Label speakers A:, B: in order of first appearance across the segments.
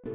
A: Good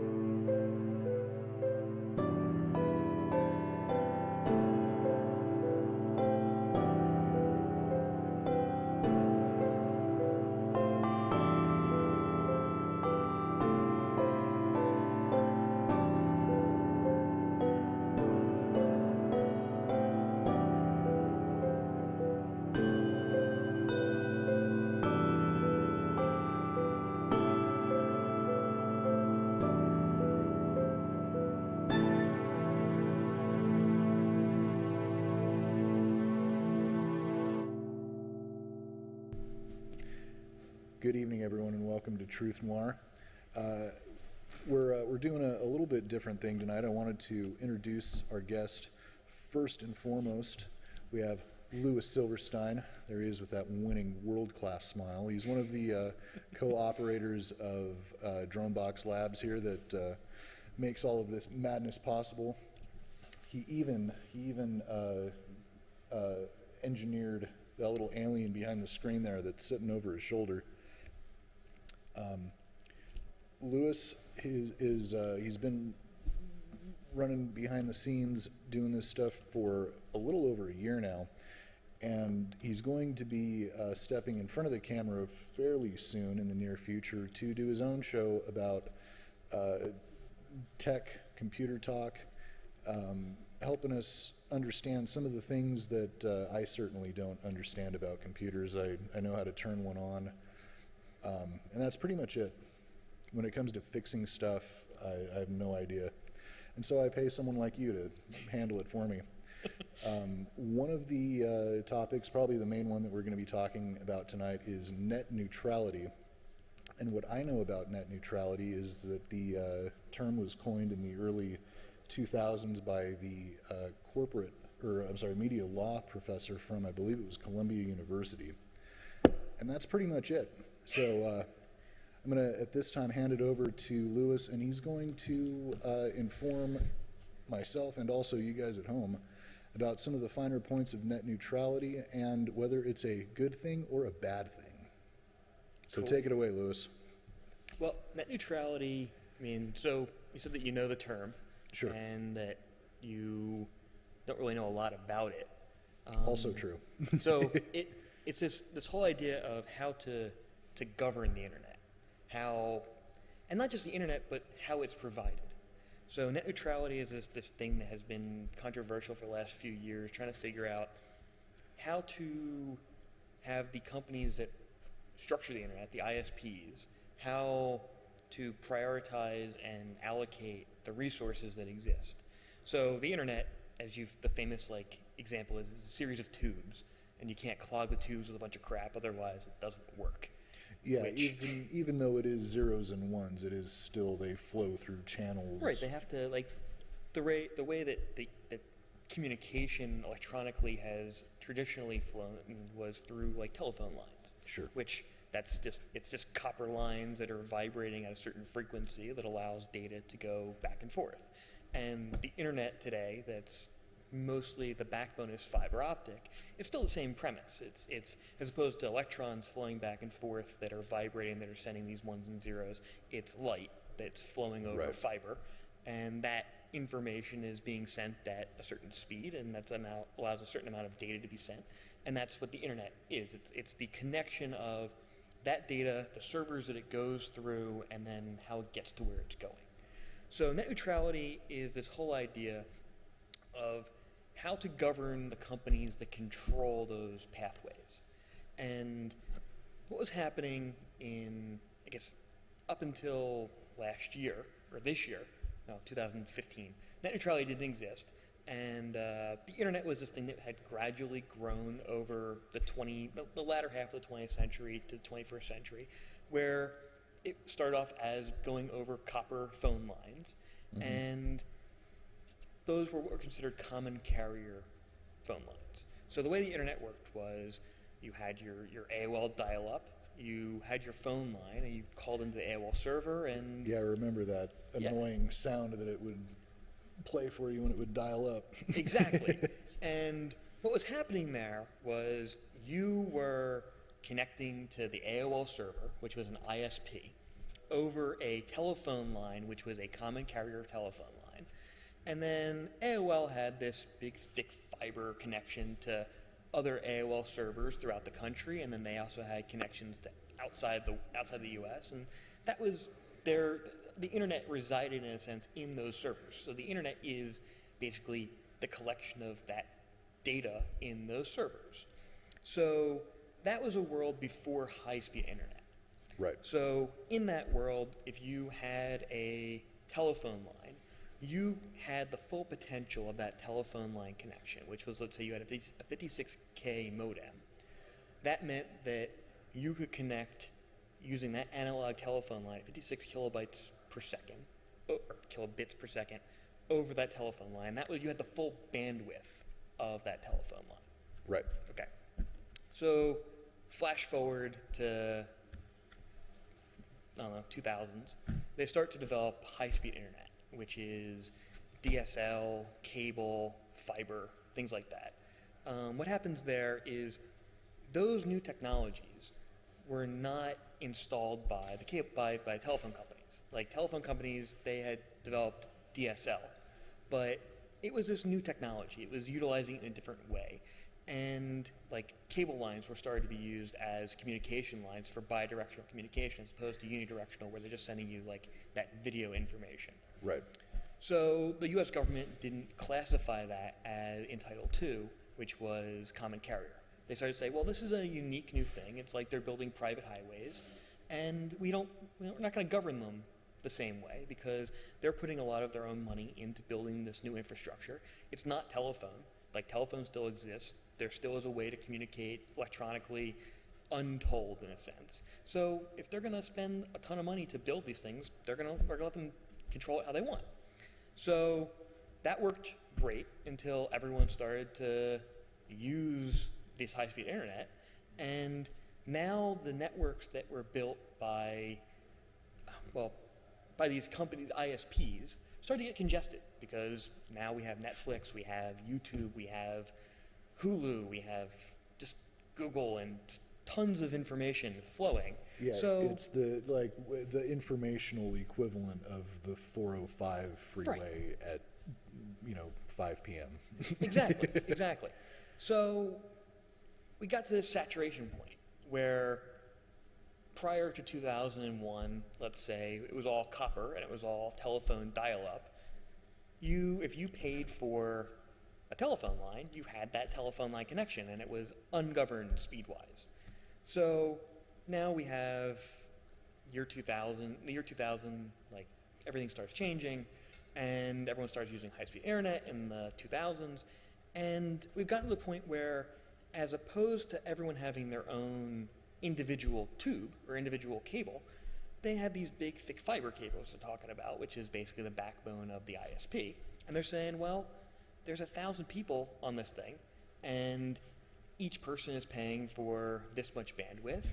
A: evening, everyone, and welcome to Truth Noir. We're doing a little bit different thing tonight. I wanted to introduce our guest first and foremost. We have Louis Silverstein. There he is with that winning world-class smile. He's one of the co-operators of DroneBox Labs here that makes all of this madness possible. He even engineered that little alien behind the screen there that's sitting over his shoulder. Louis he's been running behind the scenes doing this stuff for a little over a year now, and he's going to be stepping in front of the camera fairly soon in the near future to do his own show about tech, computer talk, helping us understand some of the things that I certainly don't understand about computers. I know how to turn one on, and that's pretty much it. When it comes to fixing stuff, I have no idea. And so I pay someone like you to handle it for me. One of the topics, probably the main one that we're going to be talking about tonight, is net neutrality. And what I know about net neutrality is that the term was coined in the early 2000s by the media law professor from, I believe it was Columbia University. And that's pretty much it. So I'm going to, at this time, hand it over to Louis, and he's going to inform myself and also you guys at home about some of the finer points of net neutrality and whether it's a good thing or a bad thing. So cool. Take it away, Louis.
B: Well, net neutrality, so you said that you know the term.
A: Sure.
B: And that you don't really know a lot about it.
A: Also true.
B: So it's this whole idea of how to govern the internet. And not just the internet, but how it's provided. So net neutrality is this thing that has been controversial for the last few years, trying to figure out how to have the companies that structure the internet, the ISPs, how to prioritize and allocate the resources that exist. So the internet, the famous example is a series of tubes, and you can't clog the tubes with a bunch of crap, otherwise it doesn't work.
A: Yeah, even though it is zeros and ones, it is still, they flow through channels.
B: Right, they have to, the way that communication electronically has traditionally flown was through telephone lines.
A: Sure.
B: Which it's just copper lines that are vibrating at a certain frequency that allows data to go back and forth. And the internet today, that's mostly the backbone is fiber optic. It's still the same premise. It's as opposed to electrons flowing back and forth that are vibrating, that are sending these ones and zeros, it's light that's flowing over fiber, and that information is being sent at a certain speed, and that allows a certain amount of data to be sent, and that's what the internet is. It's the connection of that data, the servers that it goes through, and then how it gets to where it's going. So net neutrality is this whole idea of how to govern the companies that control those pathways. And what was happening up until last year, or this year, 2015, net neutrality didn't exist. And the internet was this thing that had gradually grown over the latter half of the 20th century to the 21st century, where it started off as going over copper phone lines, and those were what were considered common carrier phone lines. So the way the internet worked was you had your AOL dial-up, you had your phone line, and you called into the AOL server, and...
A: Yeah, I remember that annoying sound that it would play for you when it would dial up.
B: Exactly. And what was happening there was you were connecting to the AOL server, which was an ISP, over a telephone line, which was a common carrier telephone line. And then AOL had this big, thick fiber connection to other AOL servers throughout the country, and then they also had connections to outside the U.S. And that was the internet resided, in a sense, in those servers. So the internet is basically the collection of that data in those servers. So that was a world before high-speed internet.
A: Right.
B: So in that world, if you had a telephone line, you had the full potential of that telephone line connection, which was, let's say you had a 56K modem. That meant that you could connect using that analog telephone line at 56 kilobytes per second, or kilobits per second, over that telephone line. That was, you had the full bandwidth of that telephone line.
A: Right.
B: Okay. So flash forward to, I don't know, 2000s. They start to develop high-speed internet, which is DSL, cable, fiber, things like that. What happens there is those new technologies were not installed by telephone companies. Like telephone companies, they had developed DSL, but it was this new technology. It was utilizing it in a different way. And like cable lines were started to be used as communication lines for bidirectional communication as opposed to unidirectional, where they're just sending you like that video information.
A: Right.
B: So the US government didn't classify that as Entitled II, which was common carrier. They started to say, well, this is a unique new thing. It's like they're building private highways, and we're not going to govern them the same way because they're putting a lot of their own money into building this new infrastructure. It's not telephone. Like telephone still exists. There still is a way to communicate electronically, untold in a sense. So if they're going to spend a ton of money to build these things, we're going to let them control it how they want. So that worked great until everyone started to use this high-speed internet, and now the networks that were built by these companies, ISPs, started to get congested because now we have Netflix, we have YouTube, we have Hulu, we have just Google, and tons of information flowing.
A: Yeah,
B: so
A: it's the informational equivalent of the 405 freeway
B: right.
A: at 5 p.m.
B: Exactly. So we got to this saturation point where prior to 2001, let's say, it was all copper and it was all telephone dial-up. If you paid for a telephone line, you had that telephone line connection, and it was ungoverned speed-wise. So now we have the year 2000, like everything starts changing, and everyone starts using high-speed internet in the 2000s, and we've gotten to the point where, as opposed to everyone having their own individual tube or individual cable, they have these big, thick fiber cables they're talking about, which is basically the backbone of the ISP. And they're saying, well, there's 1,000 people on this thing, and each person is paying for this much bandwidth,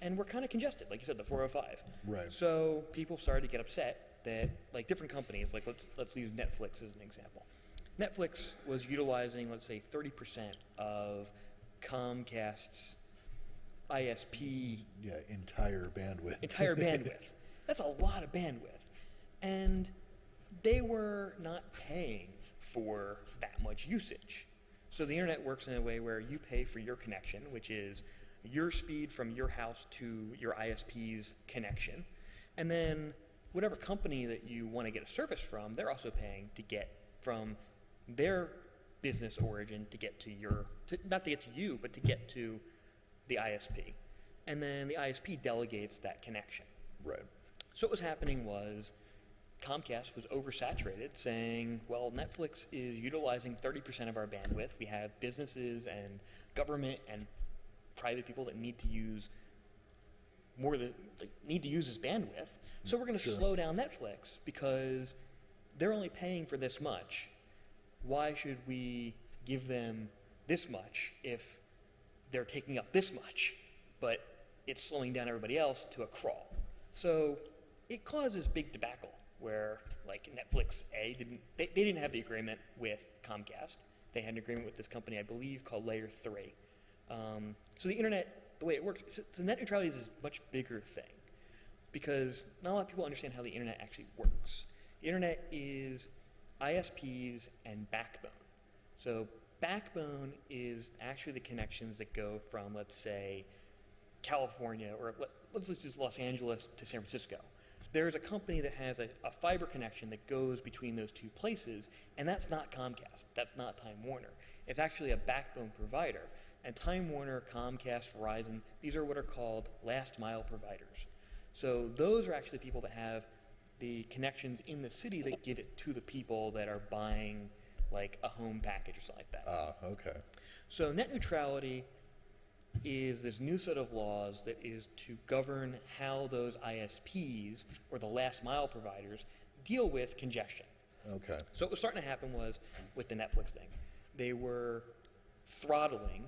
B: and we're kind of congested, like you said, the 405.
A: Right.
B: So people started to get upset that, like, different companies, like let's use Netflix as an example. Netflix was utilizing, let's say, 30% of Comcast's ISP
A: entire bandwidth.
B: Entire bandwidth. That's a lot of bandwidth. And they were not paying for that much usage. So the internet works in a way where you pay for your connection, which is your speed from your house to your ISP's connection. And then whatever company that you want to get a service from, they're also paying to get from their business origin to get to not to get to you, but to get to the ISP. And then the ISP delegates that connection.
A: Right.
B: So what was happening was Comcast was oversaturated, saying, well, Netflix is utilizing 30% of our bandwidth. We have businesses and government and private people that need to use this bandwidth. So we're going to slow down Netflix because they're only paying for this much. Why should we give them this much if they're taking up this much, but it's slowing down everybody else to a crawl? So it causes big debacle where, like, Netflix, they didn't have the agreement with Comcast. They had an agreement with this company, I believe, called Layer 3. So the internet, the way it works, so net neutrality is a much bigger thing. because not a lot of people understand how the internet actually works. The internet is ISPs and backbone. So backbone is actually the connections that go from, let's say, California, or let's just Los Angeles to San Francisco. There's a company that has a fiber connection that goes between those two places, and that's not Comcast. That's not Time Warner. It's actually a backbone provider. And Time Warner, Comcast, Verizon, these are what are called last mile providers. So those are actually people that have the connections in the city that give it to the people that are buying like a home package or something like that.
A: Okay.
B: So net neutrality is this new set of laws that is to govern how those ISPs, or the last mile providers, deal with congestion.
A: Okay.
B: So what was starting to happen was, with the Netflix thing, they were throttling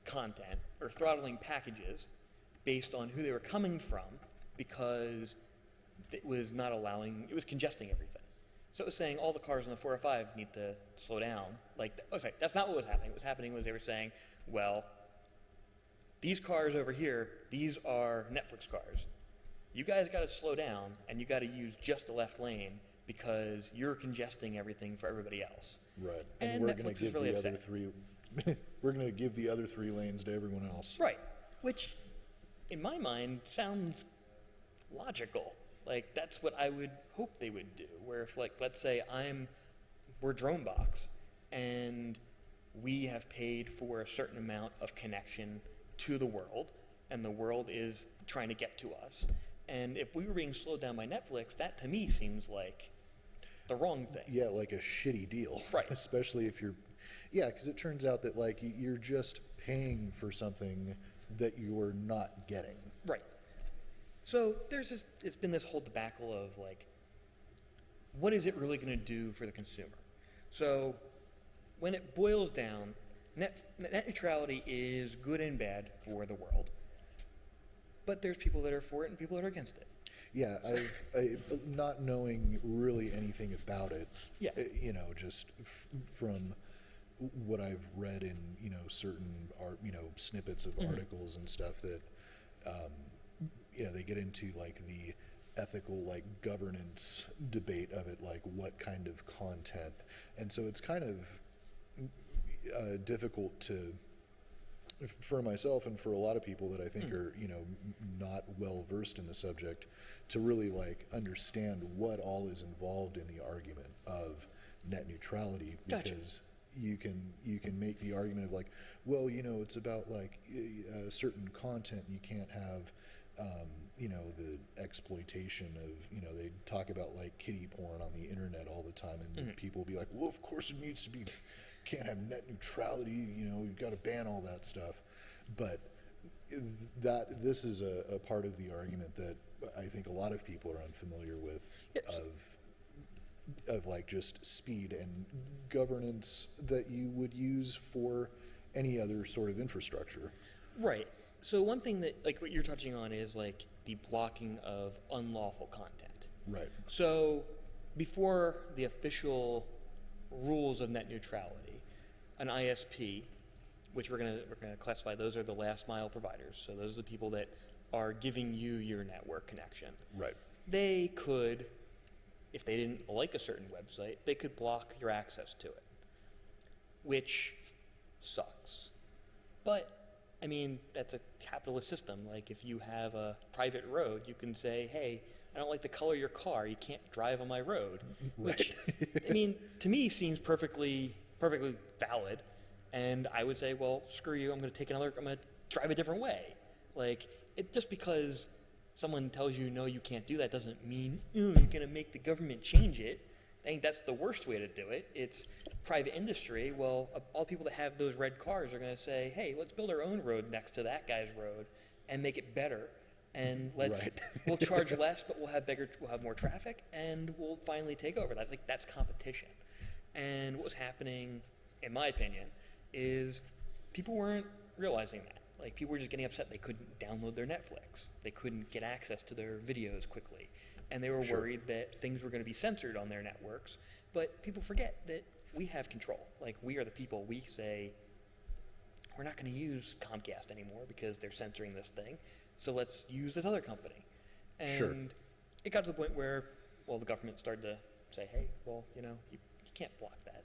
B: content, or throttling packages, based on who they were coming from, because it was not allowing, it was congesting everything. So it was saying all the cars on the 405 need to slow down. Sorry, that's not what was happening. What was happening was they were saying, well, these cars over here, these are Netflix cars. You guys got to slow down, and you got to use just the left lane because you're congesting everything for everybody else.
A: Right.
B: And
A: we're
B: Netflix
A: going to give
B: really
A: the
B: upset.
A: other three. We're going to give the other 3 lanes to everyone else.
B: Right. Which, in my mind, sounds logical. Like, that's what I would hope they would do. Where if, like, let's say we're Dronebox, and we have paid for a certain amount of connection to the world, and the world is trying to get to us. And if we were being slowed down by Netflix, that to me seems like the wrong thing.
A: Yeah, like a shitty deal.
B: Right.
A: Especially if you're, yeah, because it turns out that like you're just paying for something that you're not getting.
B: Right. So it's been this whole debacle of like, what is it really going to do for the consumer? So when it boils down, net neutrality is good and bad for the world. But there's people that are for it and people that are against it.
A: Yeah, not knowing really anything about it,
B: Yeah.
A: Just from what I've read in, certain snippets of articles and stuff that, they get into like the ethical like governance debate of it, like what kind of content. And so it's kind of difficult for myself and for a lot of people that I think are, not well versed in the subject to really like understand what all is involved in the argument of net neutrality, because you can make the argument of like, well, it's about like certain content. You can't have the exploitation of, they talk about like kiddie porn on the internet all the time, and people will be like, well, of course it needs to be, can't have net neutrality, you've got to ban all that stuff. But this is a part of the argument that I think a lot of people are unfamiliar with, of like just speed and governance that you would use for any other sort of infrastructure.
B: Right. So one thing that, like what you're touching on, is like the blocking of unlawful content.
A: Right.
B: So before the official rules of net neutrality, an ISP, which we're gonna classify, those are the last mile providers. So those are the people that are giving you your network connection.
A: Right.
B: They could, if they didn't like a certain website, they could block your access to it, which sucks. But I mean, that's a capitalist system. Like, if you have a private road, you can say, hey, I don't like the color of your car. You can't drive on my road.
A: Right.
B: Which, I mean, to me seems perfectly valid. And I would say, well, screw you. I'm going to drive a different way. Like, just because someone tells you, no, you can't do that, doesn't mean, you're going to make the government change it. I think that's the worst way to do it. It's private industry. Well, all people that have those red cars are going to say, hey, let's build our own road next to that guy's road and make it better. And we'll charge less, but we'll have more traffic, and we'll finally take over. That's competition. And what was happening, in my opinion, is people weren't realizing that. Like, people were just getting upset they couldn't download their Netflix. They couldn't get access to their videos quickly. And they were worried that things were going to be censored on their networks. But people forget that we have control. Like, we are the people. We say, we're not going to use Comcast anymore because they're censoring this thing. So let's use this other company. And
A: Sure.
B: it got to the point where, well, the government started to say, hey, well, you can't block that.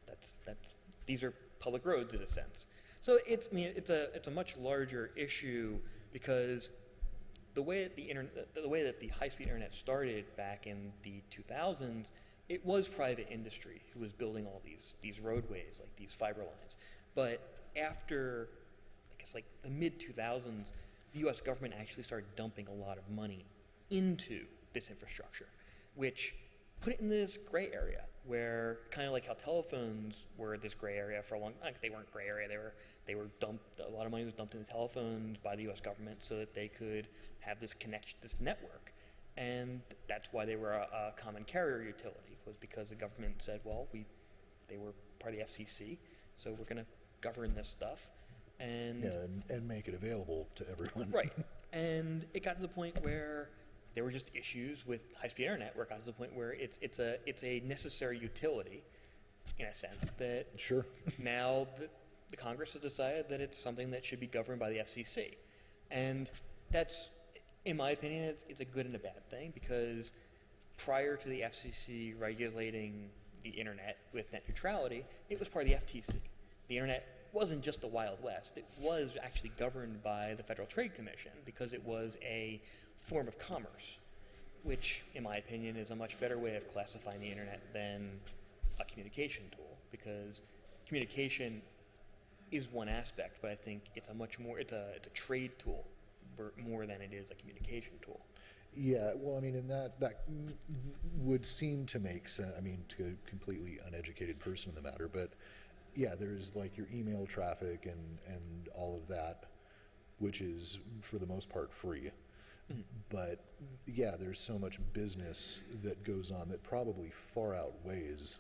B: These are public roads in a sense. So it's a much larger issue because the way that the high-speed internet started back in the 2000s, it was private industry who was building all these roadways, like these fiber lines. But after, I guess, like the mid-2000s, the U.S. government actually started dumping a lot of money into this infrastructure, which put it in this gray area where, kind of like how telephones were this gray area for a long time. They weren't gray area. They were dumped. A lot of money was dumped into telephones by the U.S. government so that they could have this connection, this network. And that's why they were a common carrier utility, was because the government said, well, they were part of the FCC, so we're going to govern this stuff. And
A: make it available to everyone.
B: Right. And it got to the point where there were just issues with high-speed internet, where it got to the point where it's a necessary utility, in a sense, that
A: Sure.
B: now the Congress has decided that it's something that should be governed by the FCC. And that's, in my opinion, it's a good and a bad thing, because prior to the FCC regulating the internet with net neutrality, it was part of the FTC. The internet wasn't just the Wild West. It was actually governed by the Federal Trade Commission because it was a form of commerce, which, in my opinion, is a much better way of classifying the internet than a communication tool, because communication is one aspect, but I think it's a trade tool more than it is a communication tool.
A: Yeah, well, I mean, and that would seem to make sense, I mean, to a completely uneducated person in the matter, but yeah, there's like your email traffic and all of that, which is for the most part free. Mm-hmm. But yeah, there's so much business that goes on that probably far outweighs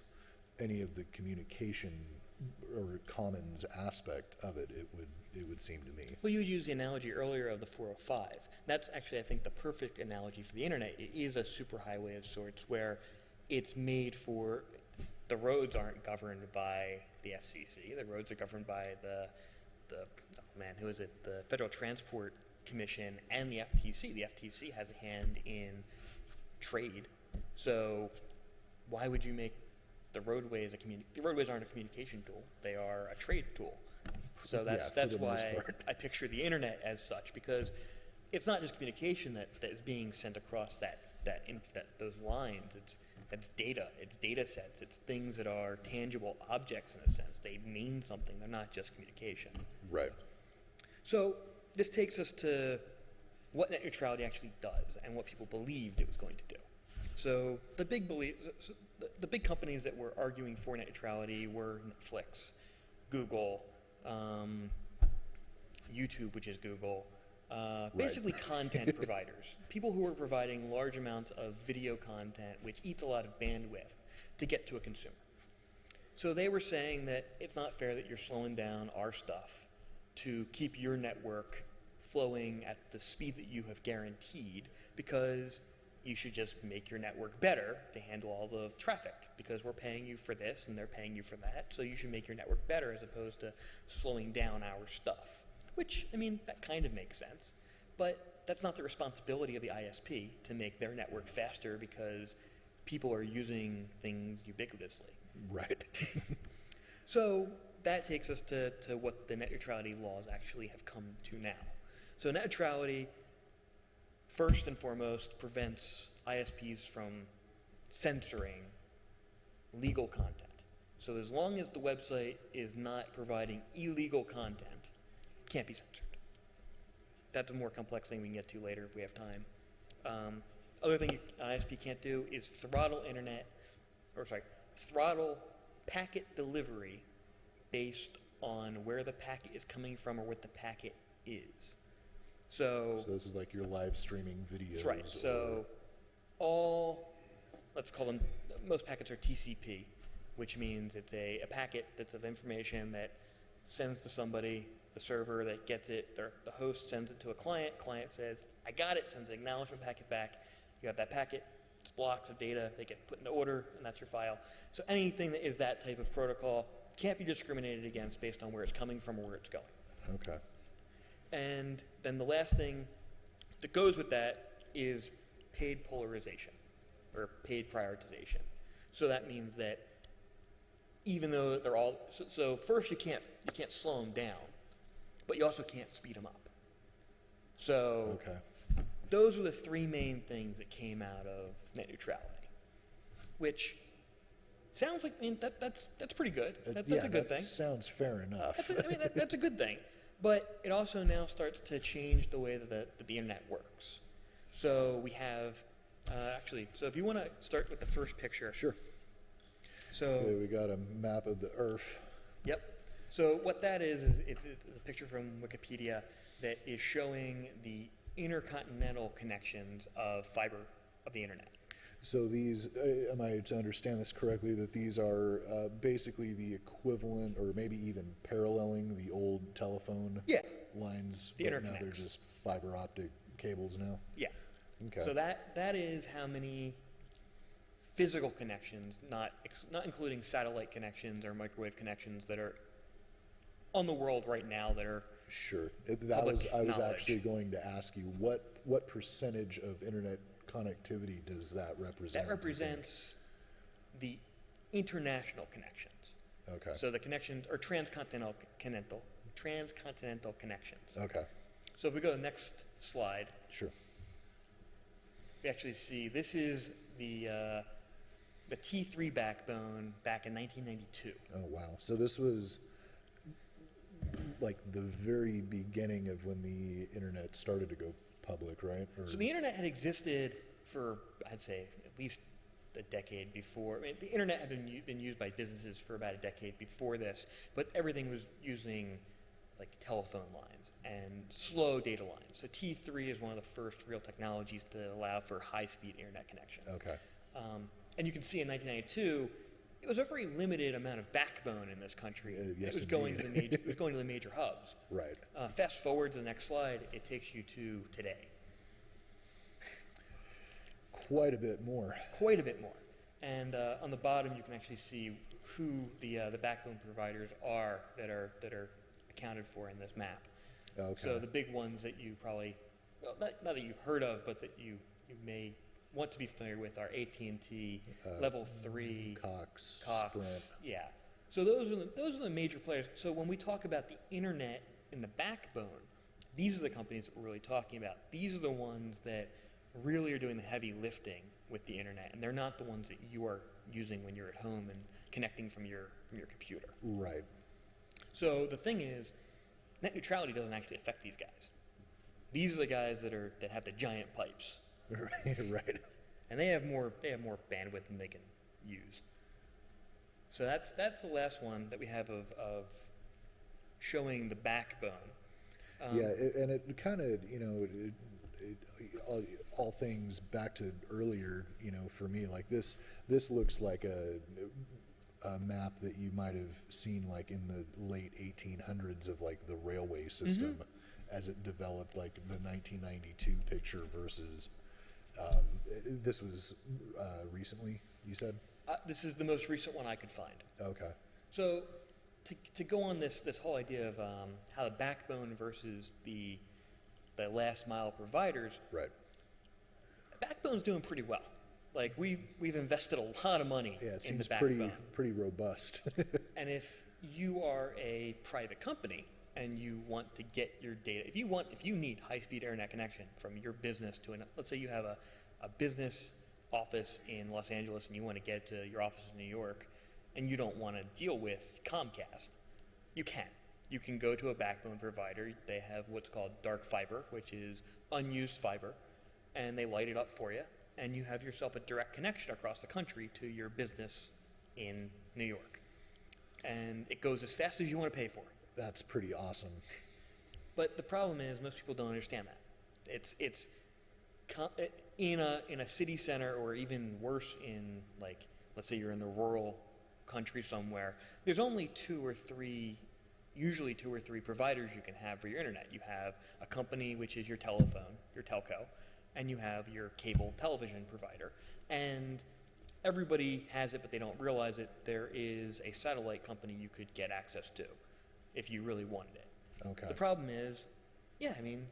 A: any of the communication or commons aspect of it, it would seem to me.
B: Well, you used the analogy earlier of the 405. That's actually, I think, the perfect analogy for the internet. It is a superhighway of sorts where it's made for, the roads aren't governed by the FCC. The roads are governed by the Federal Transport Commission and the FTC. The FTC has a hand in trade. So why would you make the roadways the roadways aren't a communication tool, they are a trade tool. So that's why I picture the internet as such, because it's not just communication that is being sent across those lines. It's data, it's data sets, it's things that are tangible objects in a sense. They mean something, they're not just communication.
A: Right.
B: So this takes us to what net neutrality actually does and what people believed it was going to do. So the big companies that were arguing for net neutrality were Netflix, Google, YouTube, which is Google, basically content providers, people who are providing large amounts of video content, which eats a lot of bandwidth to get to a consumer. So they were saying that it's not fair that you're slowing down our stuff to keep your network flowing at the speed that you have guaranteed, because you should just make your network better to handle all the traffic, because we're paying you for this and they're paying you for that, so you should make your network better as opposed to slowing down our stuff. Which, I mean, that kind of makes sense, but that's not the responsibility of the ISP to make their network faster because people are using things ubiquitously.
A: Right.
B: So that takes us to what the net neutrality laws actually have come to now. So net neutrality, first and foremost, prevents ISPs from censoring legal content. So as long as the website is not providing illegal content, it can't be censored. That's a more complex thing we can get to later if we have time. Other thing an ISP can't do is throttle packet delivery based on where the packet is coming from or what the packet is. So
A: this is like your live streaming videos.
B: That's right. So let's call them, most packets are TCP, which means it's a packet that's of information that sends to somebody, the server that gets it, the host sends it to a client says, I got it, sends an acknowledgement packet back. You have that packet, it's blocks of data, they get put into order, and that's your file. So anything that is that type of protocol can't be discriminated against based on where it's coming from or where it's going.
A: Okay.
B: And then the last thing that goes with that is paid polarization or paid prioritization. So that means that even though they're all, so first you can't slow them down, but you also can't speed them up. So those are the three main things that came out of net neutrality, which sounds like, I mean, that's pretty good. That's a good thing.
A: Sounds fair enough.
B: That's a good thing. But it also now starts to change the way that the internet works. So we have, so if you want to start with the first picture.
A: Sure.
B: So
A: we got a map of the Earth.
B: Yep. So what that is it's a picture from Wikipedia that is showing the intercontinental connections of fiber of the internet.
A: So these, am I to understand this correctly, that these are basically the equivalent or maybe even paralleling the old telephone lines,
B: the
A: but now they're
B: interconnects.
A: just fiber optic cables now?
B: Yeah.
A: Okay.
B: So that is how many physical connections, not including satellite connections or microwave connections that are on the world right now that are
A: Sure.
B: I
A: was
B: knowledge.
A: actually going to ask you, what percentage of internet connectivity does that represent?
B: That represents the international connections.
A: Okay.
B: So the connections are transcontinental connections.
A: Okay.
B: So if we go to the next slide,
A: Sure.
B: we actually see this is the T3 backbone back in 1992.
A: Oh, wow. So this was like the very beginning of when the internet started to go public, right?
B: So the internet had existed for, I'd say, at least a decade before. I mean, the internet had been used by businesses for about a decade before this, but everything was using like telephone lines and slow data lines. So T3 is one of the first real technologies to allow for high-speed internet connection.
A: Okay.
B: And you can see in 1992, it was a very limited amount of backbone in this country.
A: Yes,
B: it was going to the major hubs.
A: Right.
B: Fast forward to the next slide, it takes you to today.
A: Quite a bit more.
B: Quite a bit more. And on the bottom, you can actually see who the backbone providers are that are accounted for in this map.
A: Okay.
B: So the big ones that you probably, well, not that you've heard of, but that you may want to be familiar with are AT&T, Level 3,
A: Cox,
B: Cox.
A: Sprint.
B: Yeah. So those are the major players. So when we talk about the internet in the backbone, these are the companies that we're really talking about. These are the ones that really are doing the heavy lifting with the internet, and they're not the ones that you are using when you're at home and connecting from your computer.
A: Right.
B: So the thing is, net neutrality doesn't actually affect these guys. These are the guys that have the giant pipes.
A: Right.
B: And they have more bandwidth than they can use. So that's the last one that we have of showing the backbone.
A: And it kind of, all things back to earlier, for me, like this looks like a map that you might have seen like in the late 1800s of like the railway system as it developed, like the 1992 picture versus this was recently, you said?
B: This is the most recent one I could find.
A: Okay.
B: So to go on this whole idea of how the backbone versus the last mile providers,
A: Right.
B: Backbone's doing pretty well. Like we've invested a lot of money
A: Yeah, it
B: in
A: seems
B: the backbone.
A: pretty robust.
B: And if you are a private company and you want to get your data, if you need high-speed internet connection from your business to let's say you have a business office in Los Angeles and you want to get it to your office in New York, and you don't want to deal with Comcast, you can. You can go to a backbone provider. They have what's called dark fiber, which is unused fiber, and they light it up for you, and you have yourself a direct connection across the country to your business in New York. And it goes as fast as you want to pay for.
A: That's pretty awesome.
B: But the problem is most people don't understand that. It's in a city center, or even worse in, like, let's say you're in the rural country somewhere, there's only usually two or three providers you can have for your internet. You have a company, which is your telephone, your telco, and you have your cable television provider. And everybody has it, but they don't realize it. There is a satellite company you could get access to if you really wanted it.
A: Okay.
B: The problem is,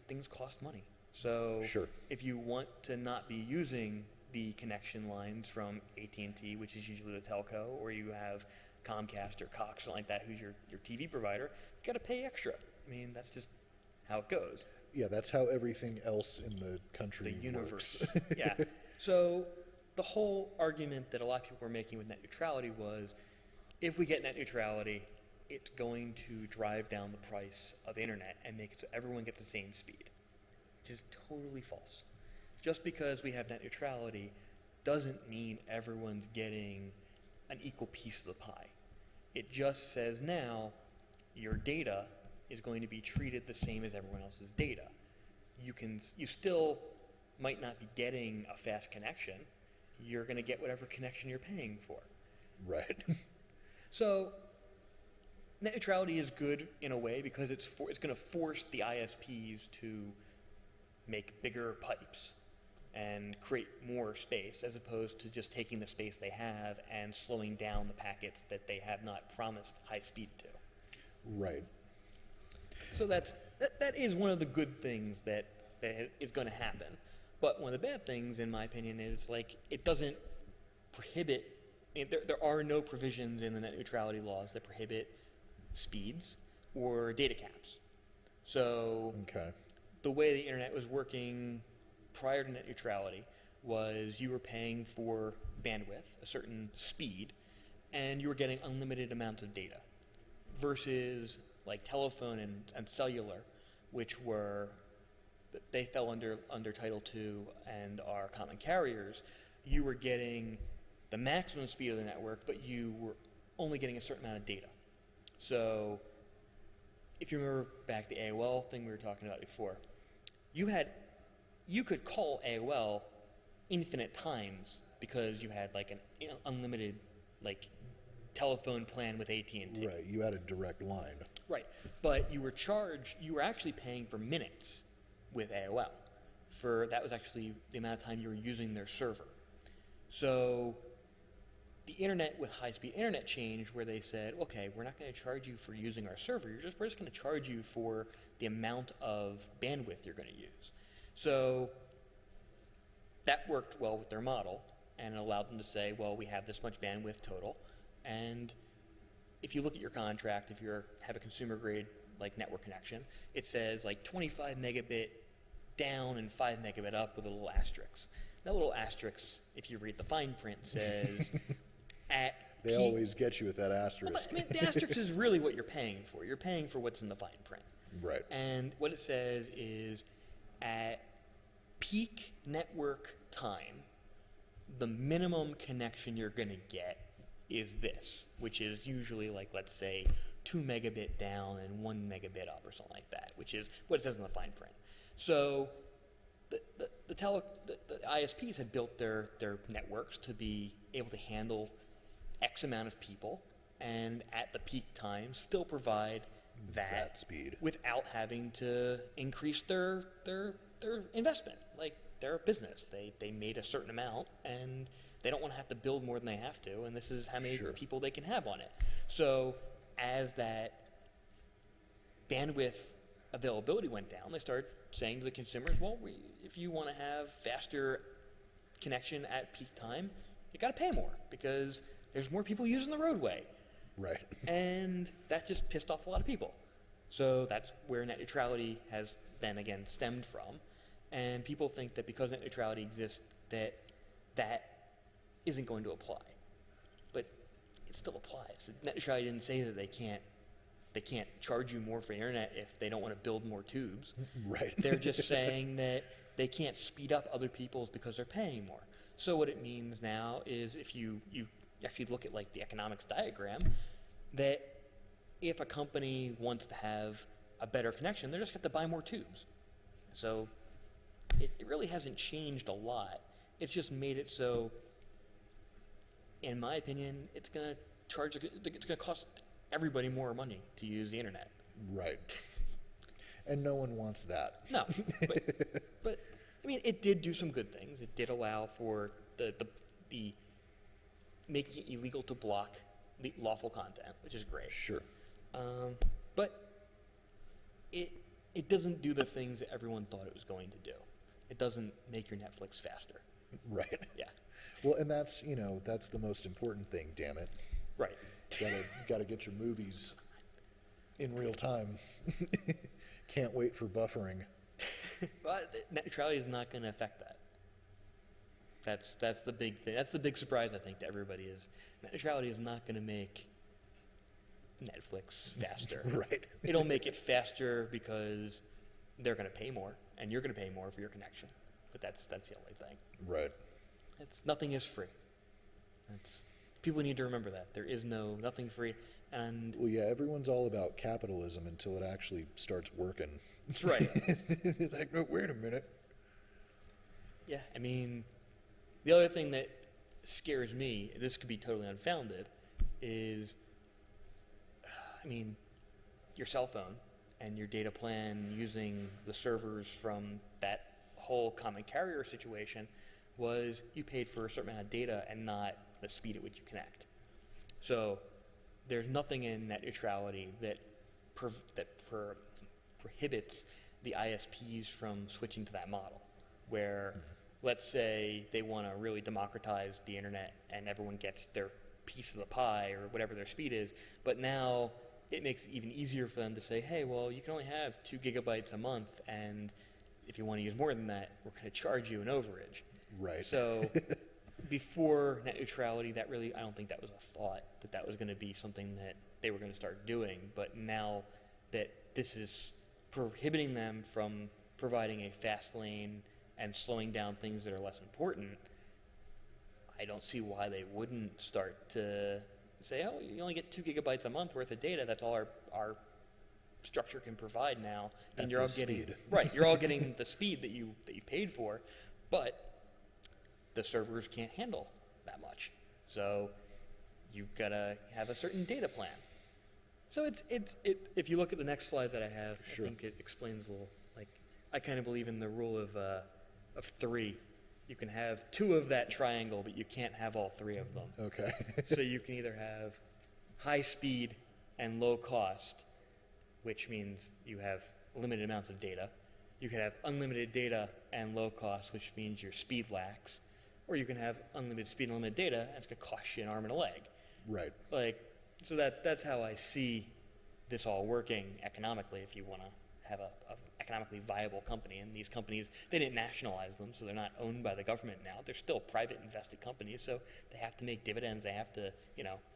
B: things cost money. So
A: Sure.
B: if you want to not be using the connection lines from AT&T, which is usually the telco, or you have Comcast or Cox, something like that, who's your TV provider, you got to pay extra. I mean, that's just how it goes.
A: Yeah, that's how everything else in the country
B: The universe.
A: works.
B: Yeah. So the whole argument that a lot of people were making with net neutrality was, if we get net neutrality, it's going to drive down the price of internet and make it so everyone gets the same speed, which is totally false. Just because we have net neutrality doesn't mean everyone's getting an equal piece of the pie. It just says now your data is going to be treated the same as everyone else's data. You still might not be getting a fast connection. You're going to get whatever connection you're paying for.
A: Right.
B: So net neutrality is good in a way because it's going to force the ISPs to make bigger pipes and create more space, as opposed to just taking the space they have and slowing down the packets that they have not promised high speed to.
A: Right.
B: So that is one of the good things that is going to happen. But one of the bad things, in my opinion, is like it doesn't prohibit. There are no provisions in the net neutrality laws that prohibit speeds or data caps. So
A: Okay.
B: the way the internet was working prior to net neutrality was you were paying for bandwidth, a certain speed, and you were getting unlimited amounts of data, versus like telephone and cellular, which they fell under Title II and are common carriers. You were getting the maximum speed of the network, but you were only getting a certain amount of data. So if you remember back the AOL thing we were talking about before, you could call AOL infinite times because you had like an unlimited like telephone plan with AT&T.
A: Right. You had a direct line.
B: Right. But you were actually paying for minutes with AOL. That was actually the amount of time you were using their server. So the internet with high-speed internet changed where they said, okay, we're not going to charge you for using our server. We're just going to charge you for the amount of bandwidth you're going to use. So that worked well with their model, and it allowed them to say, well, we have this much bandwidth total, and if you look at your contract, if you have a consumer grade like network connection, it says like 25 megabit down and 5 megabit up with a little asterisk. That little asterisk, if you read the fine print, says at
A: They always get you with that asterisk.
B: Well, I mean, the asterisk is really what you're paying for. You're paying for what's in the fine print.
A: Right.
B: And what it says is at peak network time, the minimum connection you're going to get is this, which is usually like, let's say, 2 megabit down and 1 megabit up or something like that, which is what it says in the fine print. So the ISPs had built their networks to be able to handle X amount of people, and at the peak time still provide that
A: speed
B: without having to increase their investment. Like, they're a business. They made a certain amount, and they don't want to have to build more than they have to, and this is how many people they can have on it. So as that bandwidth availability went down, they started saying to the consumers, well, if you want to have faster connection at peak time, you got to pay more because there's more people using the roadway.
A: Right.
B: And that just pissed off a lot of people. So that's where net neutrality has then again stemmed from. And people think that because net neutrality exists, that isn't going to apply. But it still applies. Net neutrality didn't say that they can't charge you more for the internet if they don't want to build more tubes.
A: Right.
B: They're just saying that they can't speed up other people's because they're paying more. So what it means now is if you actually look at like the economics diagram, that if a company wants to have a better connection, they're just going to buy more tubes. So it really hasn't changed a lot. It's just made it so, in my opinion, it's going to cost everybody more money to use the internet.
A: Right. And no one wants that.
B: No, but I mean, it did do some good things. It did allow for the making it illegal to block lawful content, which is great.
A: Sure.
B: But it it doesn't do the things that everyone thought it was going to do. It doesn't make your Netflix faster.
A: Right.
B: Yeah.
A: Well, and that's, that's the most important thing, damn it.
B: Right.
A: Gotta get your movies in real time. Can't wait for buffering.
B: But net neutrality is not going to affect that. That's the big thing. That's the big surprise, I think, to everybody is net neutrality is not going to make Netflix faster.
A: Right.
B: It'll make it faster because they're going to pay more, and you're going to pay more for your connection. But that's the only thing.
A: Right.
B: Nothing is free. People need to remember that. There is nothing free. And
A: well, yeah, everyone's all about capitalism until it actually starts working.
B: That's right.
A: Like, no, wait a minute.
B: Yeah, I mean, the other thing that scares me, and this could be totally unfounded, is, your cell phone and your data plan using the servers from that whole common carrier situation was you paid for a certain amount of data and not the speed at which you connect. So there's nothing in net neutrality that prohibits the ISPs from switching to that model, where let's say they want to really democratize the internet and everyone gets their piece of the pie or whatever their speed is, but now it makes it even easier for them to say, hey, well, you can only have 2 gigabytes a month, and if you want to use more than that, we're going to charge you an overage.
A: Right.
B: So before net neutrality, I don't think that was a thought, that was going to be something that they were going to start doing. But now that this is prohibiting them from providing a fast lane and slowing down things that are less important, I don't see why they wouldn't start to say, oh, you only get 2 gigabytes a month worth of data. That's all our structure can provide now. And you're all getting
A: speed.
B: Right. You're all getting the speed that you paid for, but the servers can't handle that much. So you've got to have a certain data plan. So if you look at the next slide that I have,
A: Sure.
B: I think it explains a little, I kind of believe in the rule of 3. You can have 2 of that triangle, but you can't have all 3 of them.
A: Okay.
B: So you can either have high speed and low cost, which means you have limited amounts of data. You can have unlimited data and low cost, which means your speed lacks. Or you can have unlimited speed and unlimited data, and it's going to cost you an arm and a leg.
A: Right.
B: So that's how I see this all working economically, if you want to have a economically viable company. And these companies, they didn't nationalize them, so they're not owned by the government now. They're still private invested companies, so they have to make dividends. They have to,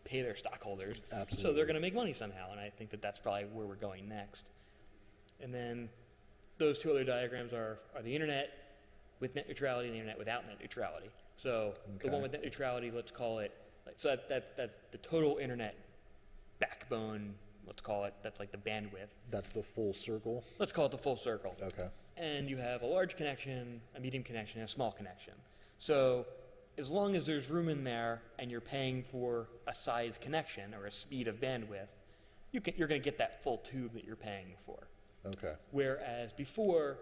B: pay their stockholders.
A: Absolutely.
B: So they're going to make money somehow, and I think that's probably where we're going next. And then those 2 other diagrams are the internet with net neutrality and the internet without net neutrality. So
A: Okay.
B: the one with net neutrality, let's call it, so that's the total internet backbone, let's call it, that's like the bandwidth.
A: That's the full circle?
B: Let's call it the full circle.
A: Okay.
B: And you have a large connection, a medium connection, and a small connection. So as long as there's room in there and you're paying for a size connection or a speed of bandwidth, you're going to get that full tube that you're paying for.
A: Okay.
B: Whereas before,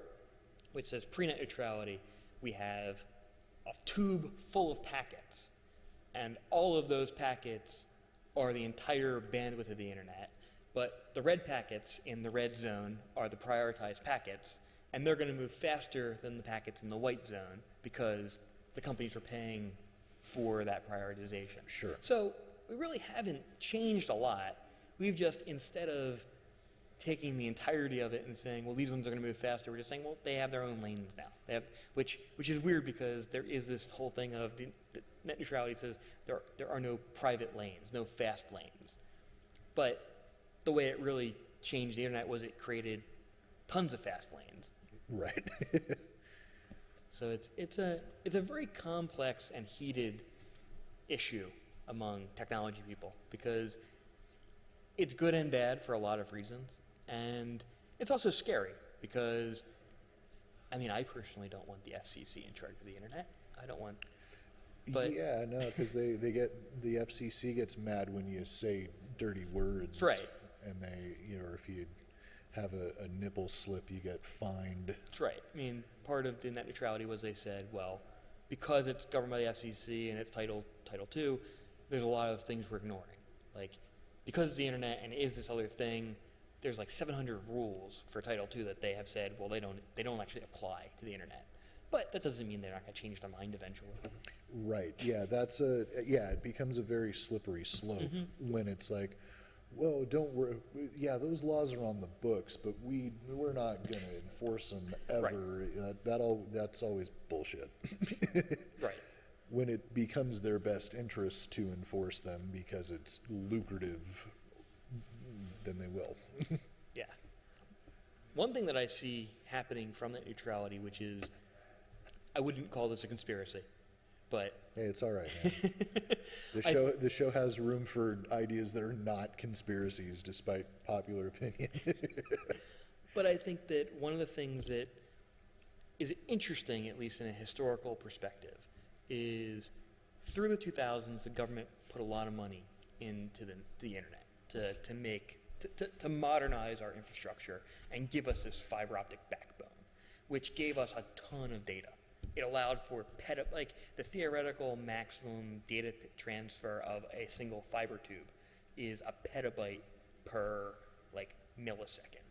B: which says pre-net neutrality, we have a tube full of packets, and all of those packets are the entire bandwidth of the internet, but the red packets in the red zone are the prioritized packets, and they're going to move faster than the packets in the white zone because the companies are paying for that prioritization.
A: Sure.
B: So we really haven't changed a lot. We've just, instead of taking the entirety of it and saying, well, these ones are going to move faster, we're just saying, well, they have their own lanes now. They have, which is weird because there is this whole thing of the net neutrality says there are no private lanes, no fast lanes. But the way it really changed the internet was it created tons of fast lanes.
A: Right.
B: So it's a very complex and heated issue among technology people because it's good and bad for a lot of reasons, and it's also scary because, I personally don't want the FCC in charge of the internet. I don't want, but
A: yeah, no, because the FCC gets mad when you say dirty words,
B: right?
A: And they, or if you have a nipple slip, you get fined.
B: That's right. Part of the net neutrality was they said, well, because it's governed by the FCC and it's Title II, there's a lot of things we're ignoring. Like, because it's the internet and it is this other thing, there's like 700 rules for Title II that they have said, well, they don't actually apply to the internet. But that doesn't mean they're not going to change their mind eventually.
A: Right. Yeah, it becomes a very slippery slope when it's like, well, don't worry. Yeah, those laws are on the books, but we're not going to enforce them ever. Right. That's always bullshit.
B: Right.
A: When it becomes their best interest to enforce them because it's lucrative, then they will.
B: Yeah. One thing that I see happening from that neutrality, which is, I wouldn't call this a conspiracy, but
A: hey, it's all right, man. The show has room for ideas that are not conspiracies, despite popular opinion.
B: But I think that one of the things that is interesting, at least in a historical perspective, is through the 2000s, the government put a lot of money into the internet to modernize our infrastructure and give us this fiber optic backbone, which gave us a ton of data. It allowed for the theoretical maximum data transfer of a single fiber tube is a petabyte per millisecond.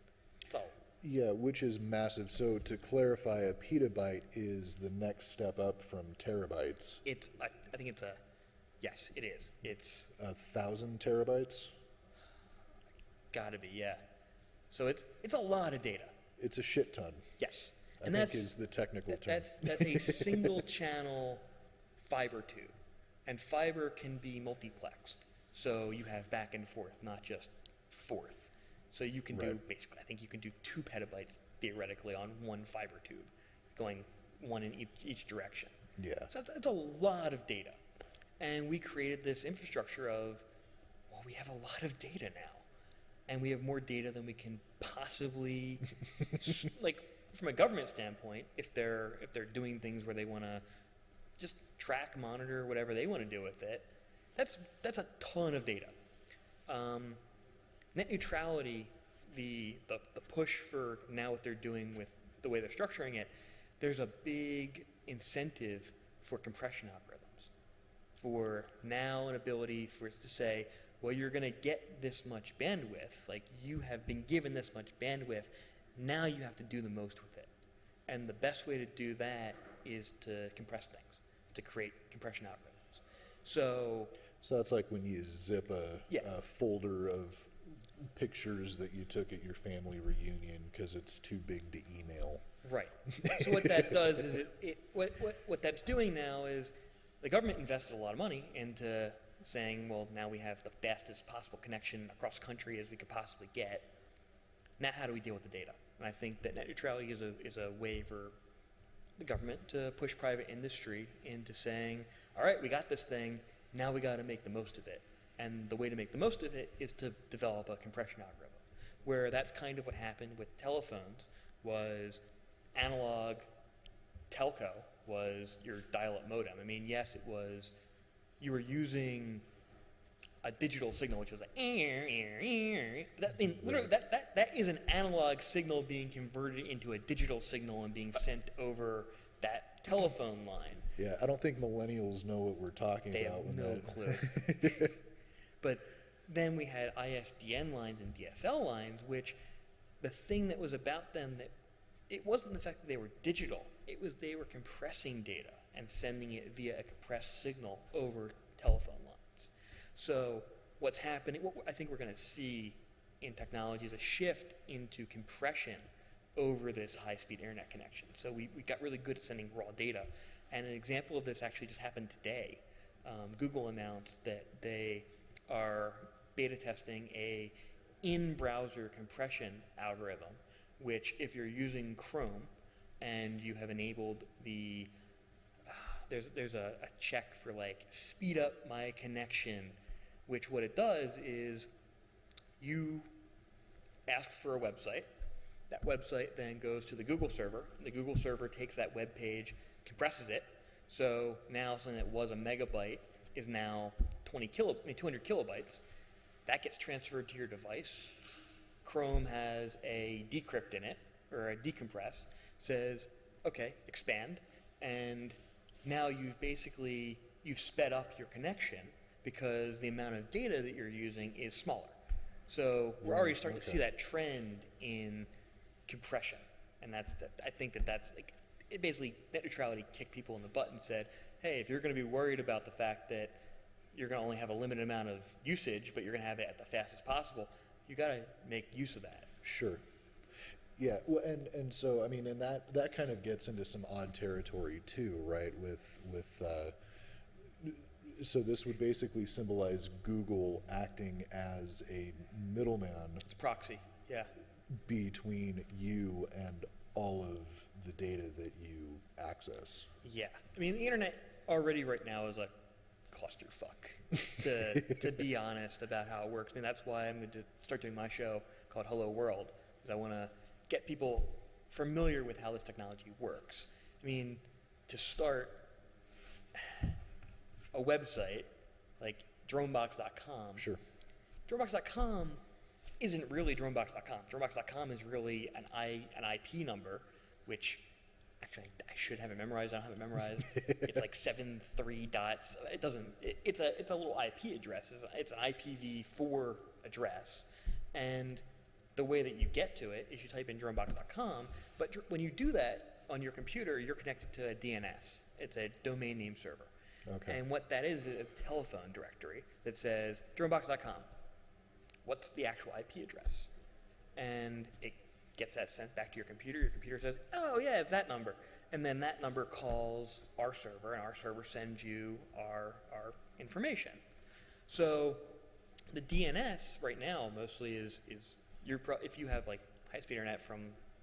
B: So
A: yeah, which is massive. So to clarify, a petabyte is the next step up from terabytes.
B: I think it's yes, it is. It's
A: 1,000 terabytes.
B: Gotta be, yeah. So it's a lot of data.
A: It's a shit ton.
B: Yes.
A: I think is the technical term.
B: That's a single channel fiber tube. And fiber can be multiplexed. So you have back and forth, not just forth. So you can do, basically, I think you can do 2 petabytes theoretically on one fiber tube, going one in each direction.
A: Yeah.
B: So that's a lot of data. And we created this infrastructure of, well, we have a lot of data now. And we have more data than we can possibly, from a government standpoint, if they're doing things where they want to just track, monitor, whatever they want to do with it, that's a ton of data. Net neutrality, the push for now what they're doing with the way they're structuring it, there's a big incentive for compression algorithms, for now an ability for it to say, well, you're going to get this much bandwidth, like you have been given this much bandwidth, now you have to do the most with it. And the best way to do that is to compress things, to create compression algorithms. So
A: that's like when you zip a folder of pictures that you took at your family reunion because it's too big to email.
B: Right. So what that does is what that's doing now is the government invested a lot of money into saying, well, now we have the fastest possible connection across country as we could possibly get. Now how do we deal with the data? And I think that net neutrality is a way for the government to push private industry into saying, all right, we got this thing, now we got to make the most of it. And the way to make the most of it is to develop a compression algorithm, where that's kind of what happened with telephones. Was analog telco was your dial-up modem. I mean, yes, it was, you were using a digital signal, which was like, but literally, that is an analog signal being converted into a digital signal and being sent over that telephone line.
A: Yeah, I don't think millennials know what we're talking about.
B: They have no clue. But then we had ISDN lines and DSL lines, which the thing that was about them, that it wasn't the fact that they were digital, it was they were compressing data and sending it via a compressed signal over telephone lines. So what's happening, what I think we're going to see in technology is a shift into compression over this high-speed internet connection. So we got really good at sending raw data. And an example of this actually just happened today. Google announced that they are beta testing a in-browser compression algorithm, which if you're using Chrome and you have enabled the, there's a check for like speed up my connection, which what it does is you ask for a website. That website then goes to the Google server. The Google server takes that web page, compresses it. So now something that was a megabyte is now 200 kilobytes. That gets transferred to your device. Chrome has a decrypt in it, or a decompress, says, okay, expand. And now you've sped up your connection because the amount of data that you're using is smaller. So we're already starting to
A: okay.
B: see that trend in compression, and I think that's like, it basically, net neutrality kicked people in the butt and said, hey, if you're going to be worried about the fact that you're going to only have a limited amount of usage, but you're going to have it at the fastest possible, you got to make use of that.
A: Sure. Yeah, well, and so I mean, and that kind of gets into some odd territory too, right? So this would basically symbolize Google acting as a middleman.
B: It's proxy, yeah.
A: Between you and all of the data that you access.
B: Yeah, I mean, the internet already right now is a clusterfuck, to be honest about how it works. I mean, that's why I'm going to start doing my show called Hello World, because I want to get people familiar with how this technology works. I mean, to start a website like dronebox.com.
A: Sure.
B: Dronebox.com isn't really dronebox.com. Dronebox.com is really an IP number, which actually I should have it memorized. I don't have it memorized. It's like 73 dots. It doesn't. It's a little IP address. It's an IPv4 address, and the way that you get to it is you type in dronebox.com. But when you do that on your computer, you're connected to a DNS. It's a domain name server.
A: Okay.
B: And what that is a telephone directory that says dronebox.com. What's the actual IP address? And it gets that sent back to your computer. Your computer says, oh yeah, it's that number. And then that number calls our server, and our server sends you our information. So the DNS right now mostly is if you have like high-speed internet from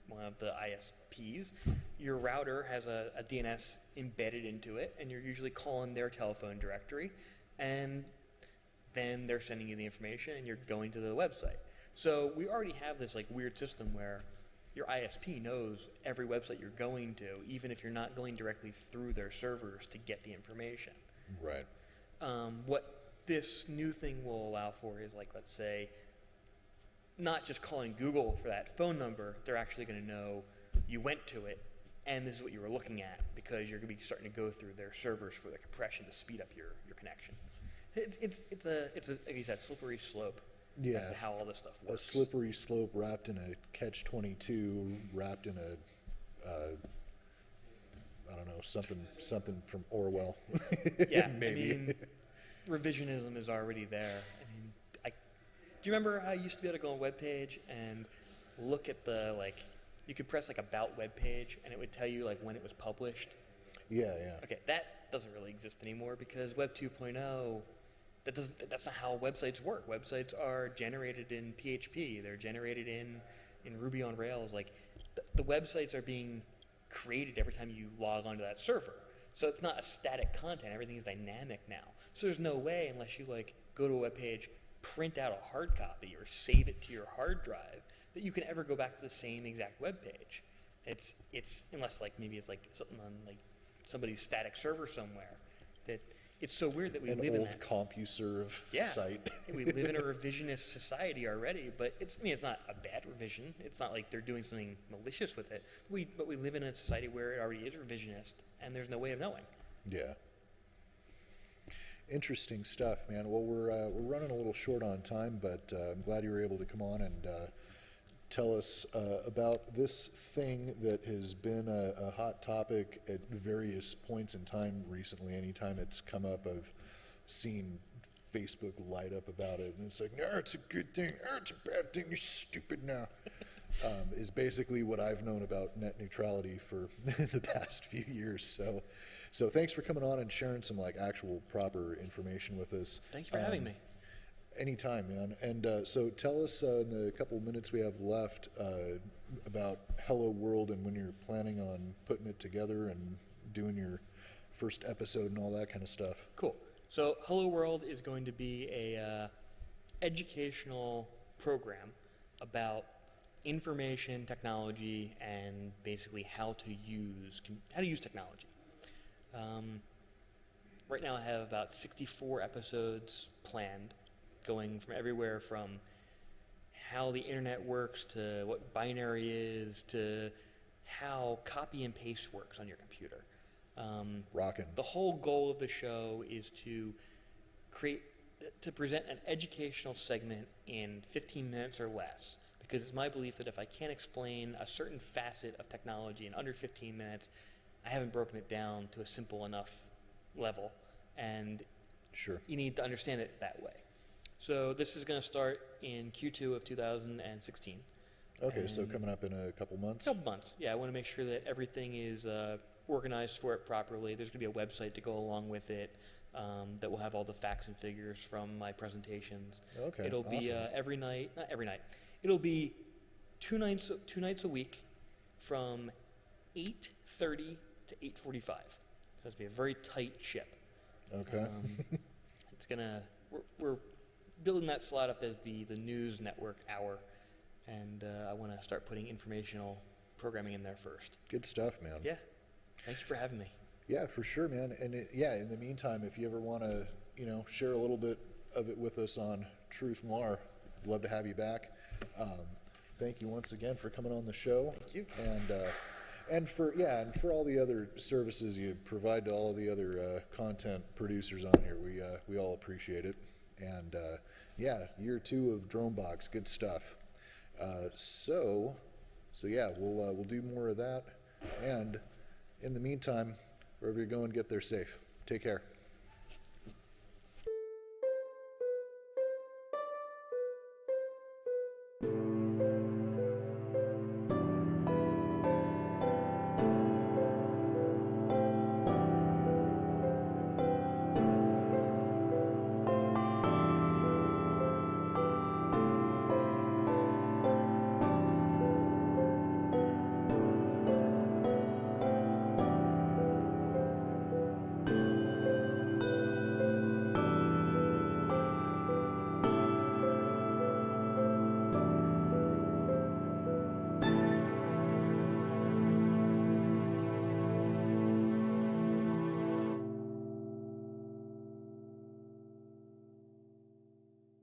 B: one of the ISPs, your router has a DNS embedded into it, and you're usually calling their telephone directory, and then they're sending you the information, and you're going to the website. So we already have this like weird system where your ISP knows every website you're going to, even if you're not going directly through their servers to get the information.
A: Right.
B: What this new thing will allow for is, like, let's say, not just calling Google for that phone number, they're actually going to know you went to it, and this is what you were looking at, because you're going to be starting to go through their servers for the compression to speed up your connection. It's a like you said, slippery slope as to how all this stuff works.
A: A slippery slope wrapped in a catch-22, wrapped in a I don't know, something from Orwell.
B: Yeah,
A: maybe.
B: I mean, revisionism is already there. I mean, do you remember how you used to be able to go on a web page and look at the, like, you could press like about web page and it would tell you like when it was published?
A: Yeah.
B: Okay, that doesn't really exist anymore because Web 2.0, that's not how websites work. Websites are generated in PHP. They're generated in Ruby on Rails. Like, the websites are being created every time you log onto that server. So it's not a static content. Everything is dynamic now. So there's no way, unless you like go to a web page, print out a hard copy or save it to your hard drive, that you can ever go back to the same exact web page. It's unless like maybe it's like something on like somebody's static server somewhere. That it's so weird that we live in that
A: CompuServe site.
B: We live in a revisionist society already, but it's not a bad revision. It's not like they're doing something malicious with it. But we live in a society where it already is revisionist, and there's no way of knowing.
A: Yeah. Interesting stuff, man. Well, we're running a little short on time, but I'm glad you were able to come on and tell us about this thing that has been a hot topic at various points in time recently. Anytime it's come up, I've seen Facebook light up about it, and it's like, no, it's a good thing, no, it's a bad thing, you're stupid now. Is basically what I've known about net neutrality for the past few years. So thanks for coming on and sharing some like actual proper information with us.
B: Thank you for having me.
A: Anytime, man. And so tell us in the couple minutes we have left about Hello World and when you're planning on putting it together and doing your first episode and all that kind of stuff.
B: Cool. So Hello World is going to be a educational program about information technology and basically how to use technology. Right now I have about 64 episodes planned, going from everywhere from how the internet works to what binary is to how copy and paste works on your computer.
A: Rockin'.
B: The whole goal of the show is to create to present an educational segment in 15 minutes or less, because it's my belief that if I can't explain a certain facet of technology in under 15 minutes, I haven't broken it down to a simple enough level, and
A: Sure.
B: you need to understand it that way. So this is going to start in Q2 of 2016.
A: Okay, so coming up in a couple months?
B: Couple months, yeah. I want to make sure that everything is organized for it properly. There's going to be a website to go along with it that will have all the facts and figures from my presentations.
A: Okay,
B: It'll be
A: awesome.
B: every night, not every night. It'll be two nights a week from 8:30 to 8:45. So it's be a very tight ship.
A: Okay.
B: It's gonna we're building that slot up as the news network hour, and I want to start putting informational programming in there first.
A: Good stuff, man.
B: Yeah, thank you for having me.
A: Yeah, for sure, man. And in the meantime, if you ever want to, share a little bit of it with us on Truth Noir, I'd love to have you back. Thank you once again for coming on the show.
B: Thank you.
A: And for all the other services you provide to all of the other content producers on here, we all appreciate it. And year 2 of Dronebox, good stuff. So yeah, we'll do more of that. And in the meantime, wherever you're going, get there safe. Take care.